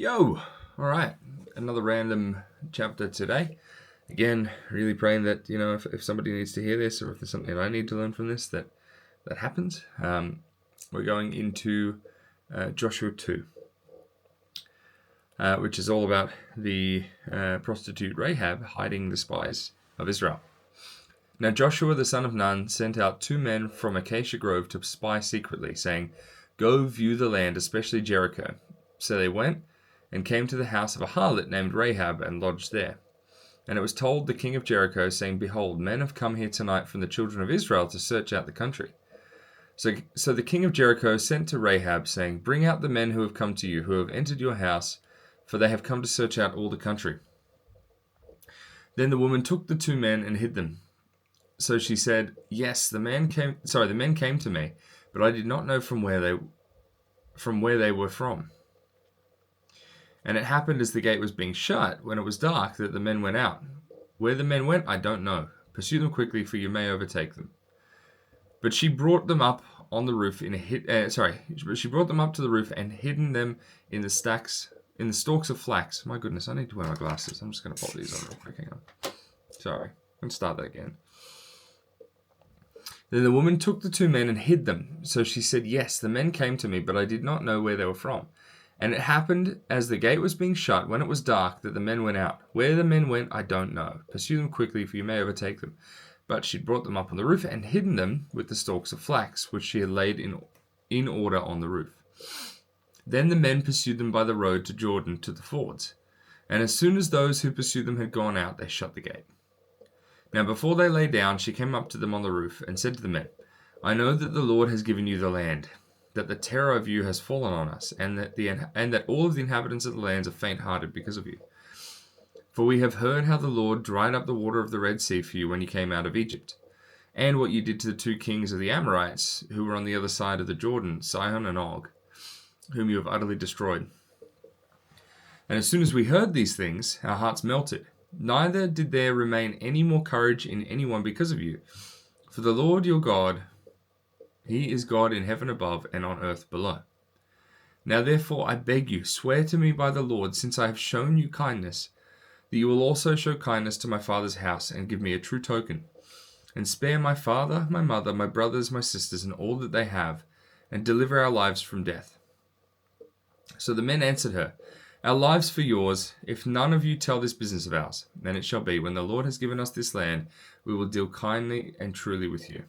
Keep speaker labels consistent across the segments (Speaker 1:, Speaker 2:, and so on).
Speaker 1: Yo! Alright, another random chapter today. Again, really praying that, if somebody needs to hear this, or if there's something I need to learn from this, that happens. We're going into Joshua 2, which is all about the prostitute Rahab hiding the spies of Israel. Now Joshua the son of Nun sent out 2 men from Acacia Grove to spy secretly, saying, "Go view the land, especially Jericho." So they went and came to the house of a harlot named Rahab and lodged there. And it was told the king of Jericho, saying, "Behold, men have come here tonight from the children of Israel to search out the country." So the king of Jericho sent to Rahab, saying, "Bring out the men who have come to you, who have entered your house, for they have come to search out all the country." Then the woman took the 2 men and hid them. So she said, "Yes, the men came to me, but I did not know from where they were from. And it happened as the gate was being shut, when it was dark, that the men went out. Where the men went, I don't know. Pursue them quickly, for you may overtake them." But she brought them up on the roof she brought them up to the roof and hidden them in the stalks of flax. My goodness, I need to wear my glasses. I'm just going to pop these on real quick. Hang on. Sorry. I'm going to start that again. Then the woman took the 2 men and hid them. So she said, "Yes, the men came to me, but I did not know where they were from. And it happened as the gate was being shut, when it was dark, that the men went out. Where the men went, I don't know. Pursue them quickly, for you may overtake them." But she'd brought them up on the roof and hidden them with the stalks of flax, which she had laid in order on the roof. Then the men pursued them by the road to Jordan to the fords. And as soon as those who pursued them had gone out, they shut the gate. Now before they lay down, she came up to them on the roof and said to the men, "I know that the Lord has given you the land, that the terror of you has fallen on us, and that all of the inhabitants of the lands are faint-hearted because of you. For we have heard how the Lord dried up the water of the Red Sea for you when you came out of Egypt, and what you did to the 2 kings of the Amorites who were on the other side of the Jordan, Sihon and Og, whom you have utterly destroyed. And as soon as we heard these things, our hearts melted. Neither did there remain any more courage in anyone because of you. For the Lord your God, He is God in heaven above and on earth below. Now therefore I beg you, swear to me by the Lord, since I have shown you kindness, that you will also show kindness to my father's house, and give me a true token, and spare my father, my mother, my brothers, my sisters, and all that they have, and deliver our lives from death." So the men answered her, "Our lives for yours, if none of you tell this business of ours. And it shall be, when the Lord has given us this land, we will deal kindly and truly with you."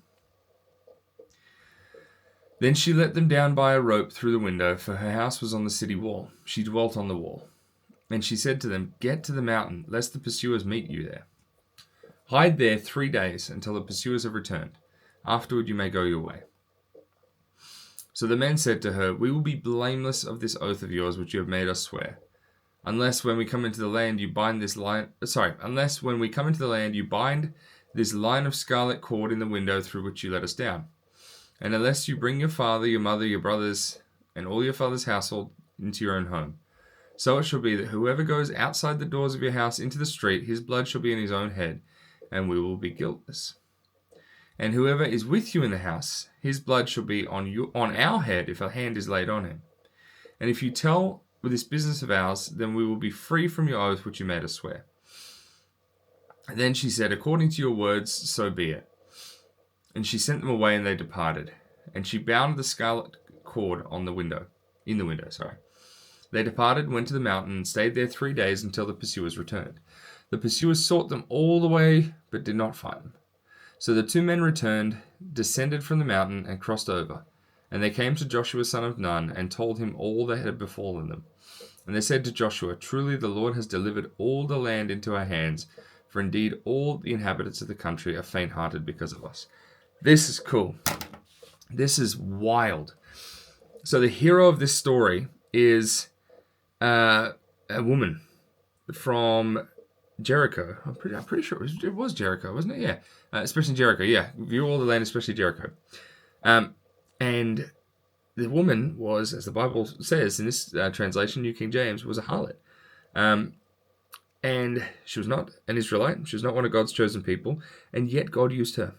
Speaker 1: Then she let them down by a rope through the window, for her house was on the city wall. She dwelt on the wall. And she said to them, "Get to the mountain, lest the pursuers meet you there. Hide there 3 days, until the pursuers have returned. Afterward you may go your way." So the men said to her, "We will be blameless of this oath of yours which you have made us swear, unless when we come into the land you bind this line of scarlet cord in the window through which you let us down. And unless you bring your father, your mother, your brothers, and all your father's household into your own home. So it shall be that whoever goes outside the doors of your house into the street, his blood shall be in his own head, and we will be guiltless. And whoever is with you in the house, his blood shall be on our head if a hand is laid on him. And if you tell with this business of ours, then we will be free from your oath which you made us swear." And then she said, "According to your words, so be it." And she sent them away, and they departed. And she bound the scarlet cord in the window. They departed, went to the mountain, and stayed there 3 days until the pursuers returned. The pursuers sought them all the way, but did not find them. So the 2 men returned, descended from the mountain, and crossed over. And they came to Joshua son of Nun, and told him all that had befallen them. And they said to Joshua, "Truly the Lord has delivered all the land into our hands, for indeed all the inhabitants of the country are faint-hearted because of us." This is cool. This is wild. So the hero of this story is a woman from Jericho. I'm pretty sure it was Jericho, wasn't it? Yeah, especially Jericho. Yeah, view all the land, especially Jericho. And the woman was, as the Bible says in this translation, New King James, was a harlot. And she was not an Israelite. She was not one of God's chosen people. And yet God used her.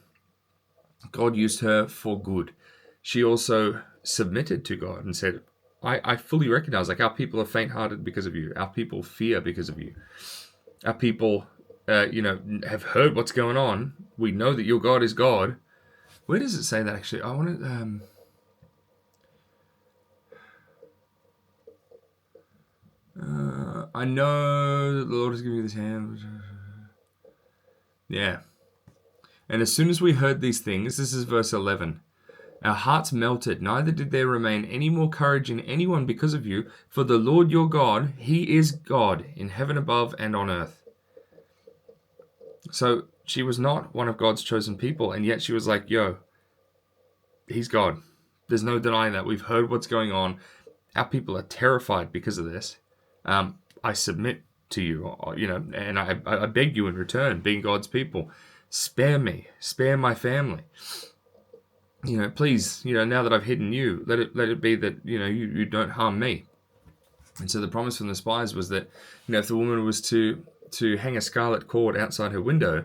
Speaker 1: God used her for good. She also submitted to God and said, I fully recognize, like, our people are faint-hearted because of you. Our people fear because of you. Our people, have heard what's going on. We know that your God is God. Where does it say that, actually? I want to... I know that the Lord has given you this hand. Yeah. And as soon as we heard these things, this is verse 11, our hearts melted, neither did there remain any more courage in anyone because of you, for the Lord your God, he is God in heaven above and on earth. So she was not one of God's chosen people, and yet she was like, yo, he's God. There's no denying that. We've heard what's going on. Our people are terrified because of this. I submit to you, and I beg you in return, being God's people, spare me, spare my family. Please, now that I've hidden you, let it be that, you don't harm me. And so the promise from the spies was that, if the woman was to hang a scarlet cord outside her window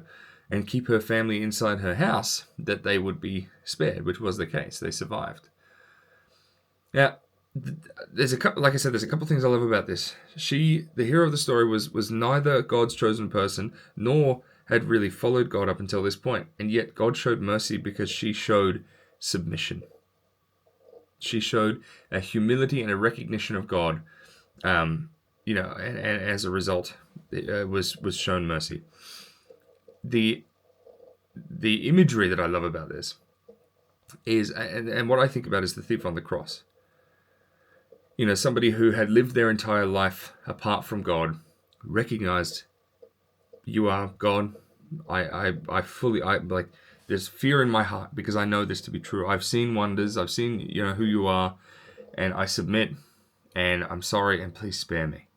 Speaker 1: and keep her family inside her house, that they would be spared, which was the case. They survived. Now, there's a couple of things I love about this. The hero of the story, was neither God's chosen person nor had really followed God up until this point, and yet God showed mercy because she showed submission. She showed a humility and a recognition of God, and as a result, was shown mercy. The imagery that I love about this is, and what I think about is the thief on the cross. Somebody who had lived their entire life apart from God, recognized, you are God. I fully, there's fear in my heart because I know this to be true. I've seen wonders. I've seen, who you are, and I submit, and I'm sorry, and please spare me.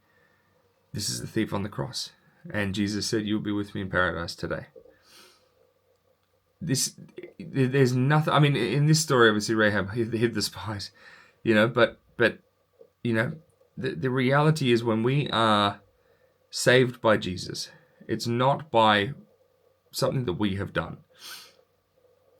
Speaker 1: This is the thief on the cross. And Jesus said, you'll be with me in paradise today. There's nothing, in this story, obviously Rahab hid the spies, but the reality is, when we are saved by Jesus, it's not by something that we have done.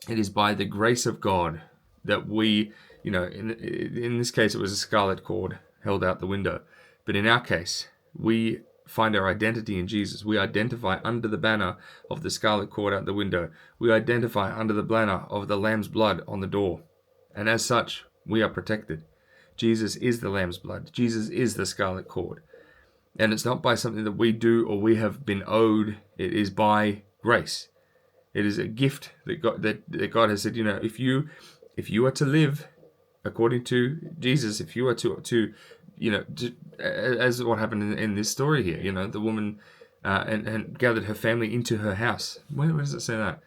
Speaker 1: It is by the grace of God that we, in this case, it was a scarlet cord held out the window. But in our case, we find our identity in Jesus. We identify under the banner of the scarlet cord out the window. We identify under the banner of the Lamb's blood on the door. And as such, we are protected. Jesus is the Lamb's blood. Jesus is the scarlet cord. And it's not by something that we do or we have been owed. It is by grace. It is a gift that God has said, if you are to live according to Jesus, if you are to as what happened in this story here, the woman and gathered her family into her house. Where does it say that?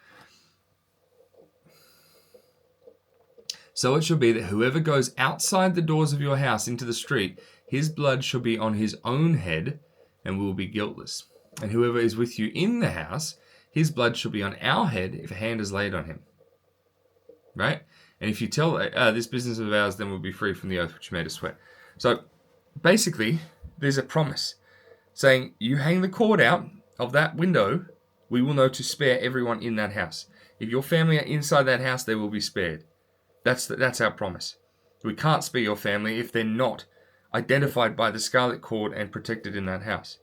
Speaker 1: So it shall be that whoever goes outside the doors of your house into the street, his blood shall be on his own head, and will be guiltless. And whoever is with you in the house, his blood shall be on our head if a hand is laid on him. Right? And if you tell this business of ours, then we'll be free from the oath which made us swear. So basically, there's a promise saying, you hang the cord out of that window, we will know to spare everyone in that house. If your family are inside that house, they will be spared. That's our promise. We can't spare your family if they're not identified by the scarlet cord and protected in that house.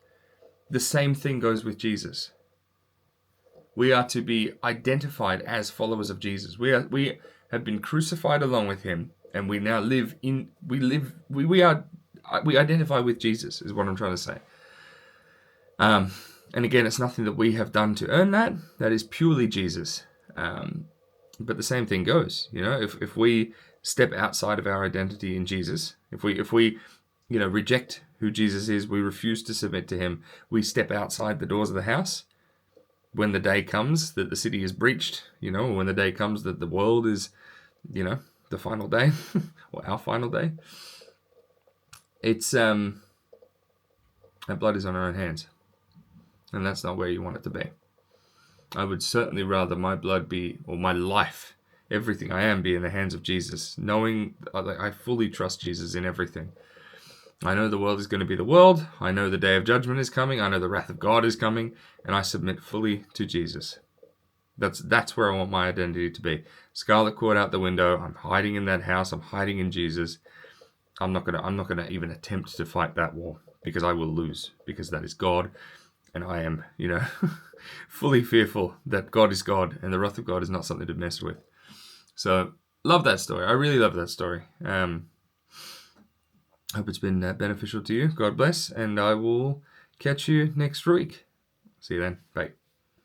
Speaker 1: The same thing goes with Jesus. We are to be identified as followers of Jesus. We have been crucified along with him, and we now we identify with Jesus, is what I'm trying to say. And again, it's nothing that we have done to earn that. That is purely Jesus. But the same thing goes, if we step outside of our identity in Jesus, if we reject who Jesus is, we refuse to submit to him, we step outside the doors of the house. When the day comes that the city is breached, when the day comes that the world is, the final day, or our final day, it's our blood is on our own hands, and that's not where you want it to be. I would certainly rather my blood be, or my life, everything I am, be in the hands of Jesus, knowing I fully trust Jesus in everything. I know the world is going to be the world. I know the day of judgment is coming. I know the wrath of God is coming, and I submit fully to Jesus. That's where I want my identity to be. Scarlet cord out the window. I'm hiding in that house. I'm hiding in Jesus. I'm not gonna even attempt to fight that war, because I will lose, because that is God, and I am, fully fearful that God is God, and the wrath of God is not something to mess with. So, love that story. I really love that story. Hope it's been beneficial to you. God bless, and I will catch you next week. See you then. Bye.